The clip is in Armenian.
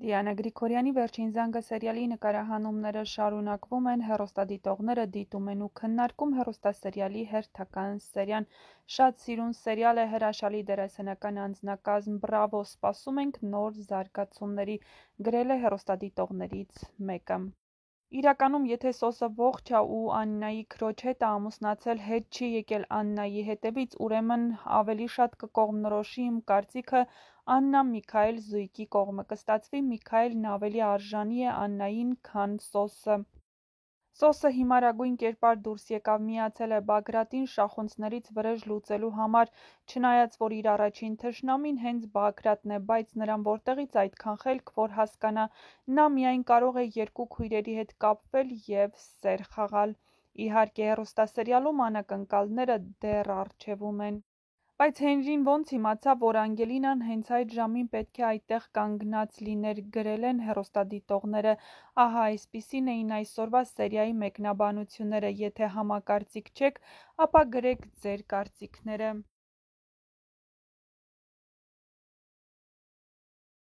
Դիանա Գրիգորյանի «Վերջին զանգը» սերիալի նկարահանումները շարունակվում են, հեռուստադիտողները դիտում են ու քննարկում հեռուստասերիալի հերթական սերիան։ Շատ սիրուն սերիալ է, հրաշալի դերասանական անձնակազմ, բրավո, սպասում ենք նոր զարգացումների, գրել է հեռուստադիտողներից մեկը։ Իրականում, եթե Սոսը ողջ ա ու Աննայի քրոջ հետ ա ամուսնացել, հետ չի եկել Աննայի հետևից, ուրեմն ավելի շատ կկողմնորոշի իմ կարծիքը Աննա Միքայել զույգի կողմը, կստացվի Միքայելն ավելի արժանի է Աննային, քան Սոսը։ Սոսը հիմարագույն կերպար դուրս եկավ, միացել է Բագրատին շախունցներից վրեժ լուծելու համար, չնայած որ իր առաջին թշնամին հենց Բագրատն է, բայց նրան որտեղից այդքան խելք, որ հասկանա, նա միայն կարող է երկու քույրերի հետ կապվել և սեր խաղալ։ Իհարկե, հեռուստասերիալում անակնկալները դեռ առջևում են։ Բայց Հենրին ոնց իմացավ, որ Անգելինան հենց այդ ժամին պետք է այդտեղ կանգնած լիներ, գրել են հեռուստադիտողները։ Ահա այսպիսին էին այսօրվա սերիայի մեկնաբանությունները, եթե համակարծիք չեք, ապա գրեք ձեր կարծիքները։